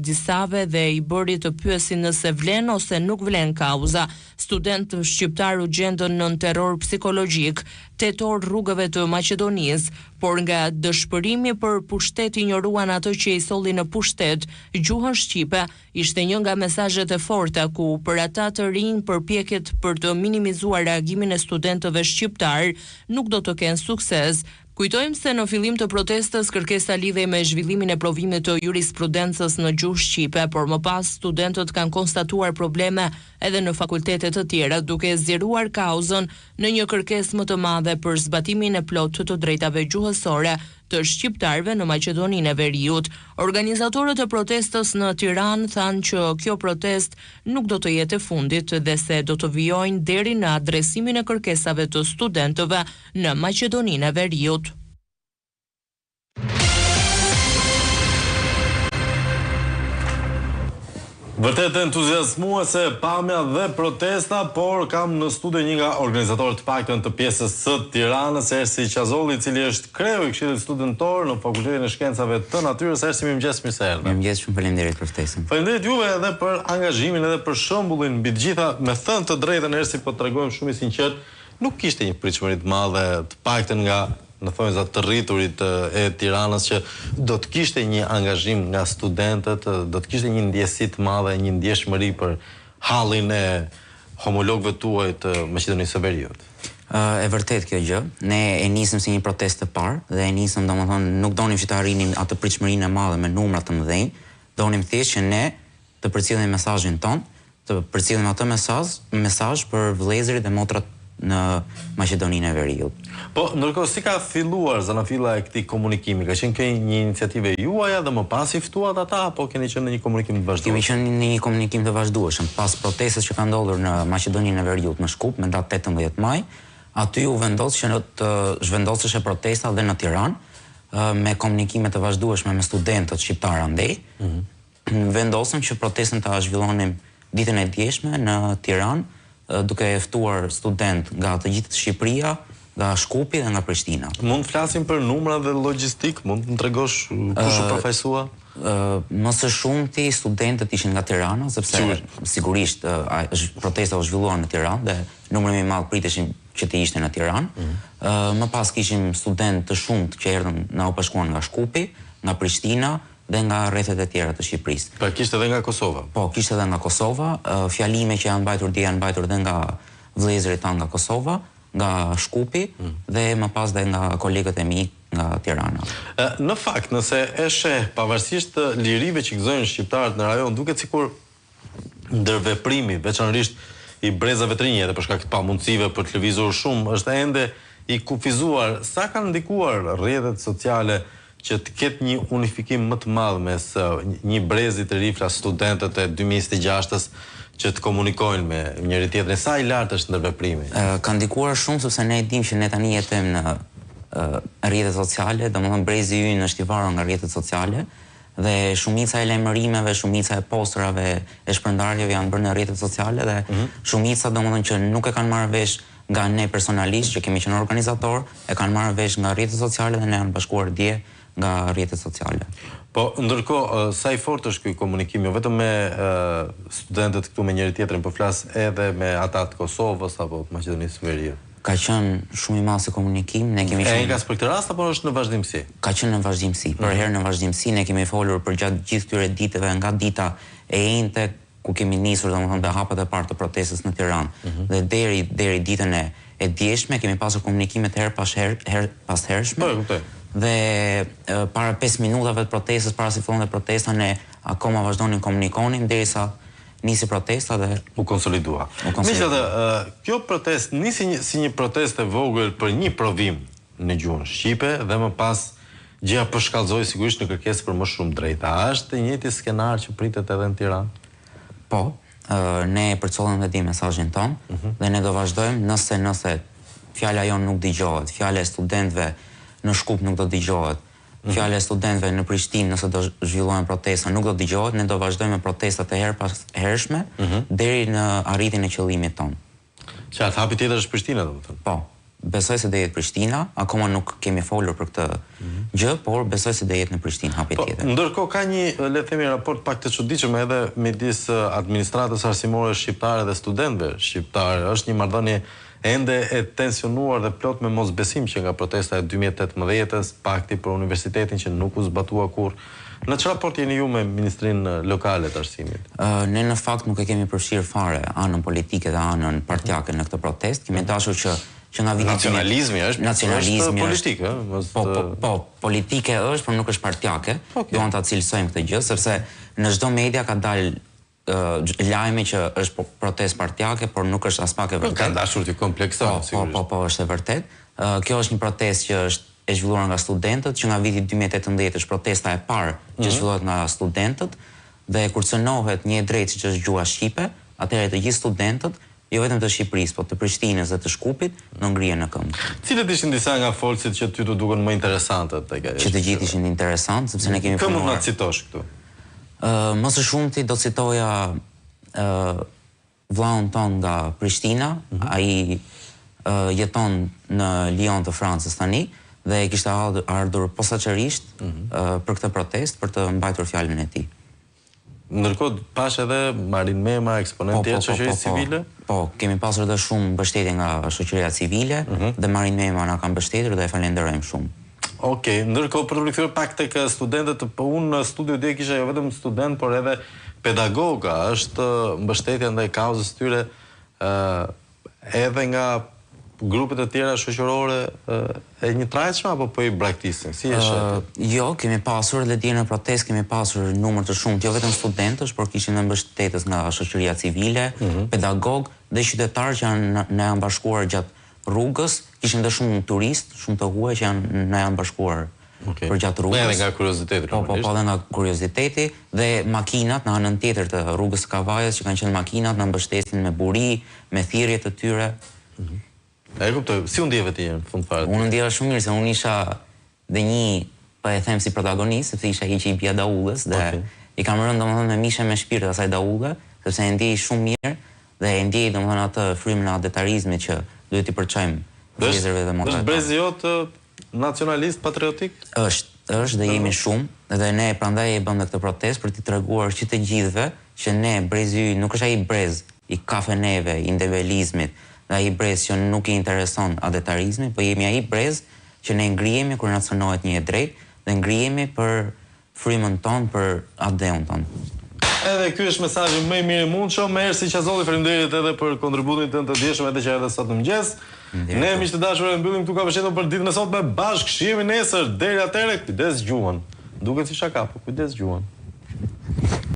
disave dhe i bëri të pyesin nëse vlen ose nuk vlen kauza. Student shqiptar u gjendën nën terror psikologjik 8 orë rrugëve të Maqedonisë, por nga dëshpërimi për pushtet injoruan ato që i solli në pushtet. Gjuhën shqipe ishte një nga mesazhet e forta ku për ata të rinj përpjekjet për të minimizuar reagimin e studentëve shqiptar nuk do të kenë sukses. Kujtojmë se në fillim të protestës kërkesa lidhej me zhvillimin e provimit të jurisprudencës në gjuhë shqipe, por më pas studentët kanë konstatuar probleme edhe në fakultete të tjera, duke zgjeruar kauzën në një kërkesë më të madhe për zbatimin e plotë të drejtave gjuhësore të shqiptarëve në Maqedoninë e Veriut. Organizatorët e protestës në Tiranë thanë që kjo protestë nuk do të jetë e fundit dhe se do të vijojnë deri në adresimin e kërkesave të studentëve në Maqedoninë e Veriut. Vërtet entuziazmuese pamja dhe protesta, por kam në studio një nga organizatorët paktën të pjesës së Tiranës, Ersi Qazolli, i cili është kreu i Këshillit Studentor në Fakultetin e Shkencave të Natyrës. Ersi, mirëmëngjes, mirë se erdhe. Mirëmëngjes, shumë faleminderit për ftesën. Faleminderit juve edhe për angazhimin edhe për shembullin mbi të gjitha. Me thënë të drejtën, Ersi, po tregojmë shumë i sinqert, nuk kishte një pritshmëri të madhe, të paktën nga në thonjza të rriturit e Tiranës që do të kishte një angazhim nga studentët, do të kishte një ndjesi të madhe, një ndjeshmëri për hallin e homologëve tuaj të Maqedonisë së Veriut. E vërtet kjo gjë. Ne e nisëm si një protestë të parë dhe e nisëm, domethënë, nuk donim që të arrinim atë pritshmërinë e madhe me numra të mëdhenj, donim thjesht që ne të përcjellim mesazhin ton, të përcjellim atë mesazh për vëllezërit dhe motrat në Maqedoninë e Veriut. Po, ndërkohë si ka filluar zanafilla e këtij komunikimi? Ka qenë një iniciativë juaja dhe më pas i ftuat ata apo keni qenë në një komunikim të vazhdueshëm? Kemi qenë në një komunikim të vazhdueshëm pas protestës që ka ndodhur në Maqedoninë e Veriut në Shkup me datë 18 maj. Aty u vendos që të zhvendoseshe protesta dhe në Tiranë me komunikime të vazhdueshme me studentët shqiptar andej. Vendosëm që protestën ta zhvillonim ditën e djeshme në Tiranë, duke e ftuar student nga të gjithë Shqipëria, nga Shkupi dhe nga Prishtina. Mund të flasim për numra dhe logjistik? Mund të më tregosh kush u përfaqësua? Më së shumti studentët ishin nga Tirana, sepse sigurisht protesta u zhvilluar në Tiranë dhe numri më i madh priteshin që të ishte në Tiranë. Më pas kishim studentë të shumtë që erdhën na u bashkuan nga Shkupi, nga Prishtina dhe nga rrethet e tjera të Shqipërisë. Pra kishte edhe nga Kosova? Po, kishte edhe nga Kosova. Fjalime që janë mbajtur dhe nga vëllezërit tanë nga Kosova, nga Shkupi dhe më pas dhe nga kolegët e mi nga Tirana. Në fakt, nëse e sheh pavarësisht të lirive që gëzojnë shqiptarët në rajon, duket sikur ndërveprimi, veçanërisht i brezave të rinj edhe për shkak të pamundësive për të lëvizur shumë, është ende i kufizuar. Sa kanë ndikuar rrjetet sociale që të ketë një unifikim më të madh mes një brezi të ri, flas studentët e 2026-s, që të komunikojnë me njëri tjetrin? Sa i lartë është ndërveprimi? Ka ndikuar shumë sepse ne e dimë që ne tani jetojmë në rrjetet sociale, domethënë brezi ynë është i varur nga rrjetet sociale dhe shumica e lajmërimeve, shumica e posterave, e shpërndarjeve janë bërë në rrjetet sociale dhe shumica domethënë që nuk e kanë marrë vesh nga ne personalisht që kemi qenë organizator, e kanë marrë vesh nga rrjetet sociale dhe ne janë bashkuar dje nga rrjetet sociale. Po, ndërkohë, sa i fortë është ky komunikim, jo vetëm me studentët këtu me njëri tjetrin, por flas edhe me ata të Kosovës apo të Maqedonisë së Veriut? Ka qenë shumë i madh si komunikim, ne kemi qenë. E ngas për këtë rast apo është në vazhdimsi? Ka qenë në vazhdimsi. Për herë në vazhdimsi ne kemi folur për gjatë gjithë këtyre ditëve, nga dita e njëjtë ku kemi nisur domethënë dhe hapat e parë të protestës në Tiranë dhe deri ditën e djeshme kemi pasur komunikime të herë pas hershme. Po, e kuptoj. Dhe para 5 minutave të protestës, para se fillonte protesta, ne akoma vazhdonim komunikonin derisa nisi protesta dhe u konsolidua. Megjithatë, kjo protestë nisi si një protestë e vogël për një provim në gjuhën shqipe dhe më pas gjëja përshkallëzoi sigurisht në kërkesë për më shumë drejta. A është i njëjti skenar që pritet edhe në Tiranë? Po, ne përcollëm dhe di mesazhin ton dhe ne do vazhdojmë nëse fjala jon nuk dëgjohet, fjala e studentëve në Shkup nuk do dëgjohet, fjala e studentëve në Prishtinë nëse do zhvillohen protesta nuk do dëgjohet, ne do vazhdojmë me protestat e herë pas hershme deri në arritjen e qëllimit ton. Qartë, hapi tjetër është Prishtina, domethënë. Po. besoj se do jetë Prishtina, akoma nuk kemi folur për këtë gjë, por besoj se do jetë në Prishtinë hapi tjetër. Ndërkohë ka një, le të themi, raport pak të çuditshëm edhe midis administratës arsimore shqiptare dhe studentëve shqiptarë. Është një marrëdhënie ende e tensionuar dhe plot me mosbesim që nga protesta e 2018-s, pakti për universitetin që nuk u zbatua kurrë. Në çfarë raport jeni ju me Ministrinë Lokale të Arsimit? Ne në fakt nuk e kemi përfshirë fare anën politike dhe anën partijake në këtë protest. Kemi dashur që nga viti nacionalizmi është politikë, po, politike është, por nuk është partijake. Duam ta cilësojmë këtë gjë, sepse në çdo media ka dalë lajme që është protestë partijake, por nuk është as pak e vërtetë. Ka dashur të kompleksojnë, sigurisht. Po, është e vërtetë. Kjo është një protestë që është e zhvilluar nga studentët, që nga viti 2018 është protesta e parë që zhvillohet nga studentët, dhe kur cënohet një e drejtë siç është gjuha shqipe, atëherë të gjithë studentët, jo vetëm të Shqipërisë, por të Prishtinës dhe të Shkupit, do ngrihen në këmbë. Cilët ishin disa nga folësit që ty të duken më interesante tek ajo? Që të gjithë ishin interesantë, sepse ne kemi punuar. Kë mund na citosh këtu? Më së shumti do citoja vllaun ton nga Prishtina, ai jeton në Lyon të Francës tani, dhe e kishte ardhur posaçërisht për këtë protest për të mbajtur fjalën e tij. Ndërkohë pash edhe Marin Mema, eksponent tjetër të shoqërisë civile? Po, kemi pasur edhe shumë mbështetje nga shoqëria civile dhe Marin Mema na ka mbështetur dhe e falenderojmë shumë. Okej, ndërkohë për të rikthyer pak tek studentët, unë në studio dje kisha jo vetëm student, por edhe pedagoga, është mbështetja ndaj kauzës tyre edhe nga grupet e tjera shoqërore e një trajtshme apo po I braktisin? Si është? Jo, kemi pasur dhe dje në protestë kemi pasur numër të shumtë, jo vetëm studentësh, por kishin dhe mbështetës nga shoqëria civile, pedagog dhe qytetarë që na janë bashkuar gjatë rrugës, kishin dhe shumë turistë, shumë të huaj që na janë bashkuar për gjatë rrugës. Edhe nga kurioziteti. Po, edhe nga kurioziteti dhe makinat në anën tjetër të rrugës Kavajës, që kanë qenë makinat na mbështesin me buri, me thirrje të tyre. E kuptoj, si u ndjeve ti në fund fare? Unë ndjeva shumë mirë, se unë isha dhe një, po e them si protagonist, sepse isha i që I bia Daullës, dhe I kam rënë domethënë me mishe me shpirt asaj Daulle, sepse e ndjej shumë mirë dhe e ndjej domethënë atë frymën e detarizmit që duhet I përçojmë vëllezërve dhe motratarëve. Është brezi jot nacionalist, patriotik? Është dhe jemi shumë, dhe ne prandaj e bëm këtë protestë për t'i treguar që të gjithëve që ne brezi ynë nuk është ai brez I kafeneve, I ndebelizmit, dhe ai brez që nuk I intereson adetarizmi, po jemi ai brez që ne ngrihemi kur na cënohet një e drejtë dhe ngrihemi për frymën tonë, për adeun tonë. Edhe ky është mesazhi më I mirë I mundshëm. Mersi Qazolli, faleminderit edhe për kontributin tënd të dieshëm edhe që edhe sot në mëngjes. Ne miq të dashur e mbyllim këtu kafesheton për ditën e sotme bashkë. Shihemi nesër. Deri atëherë, kujdes gjuhën. Duket si shaka, po kujdes gjuhën.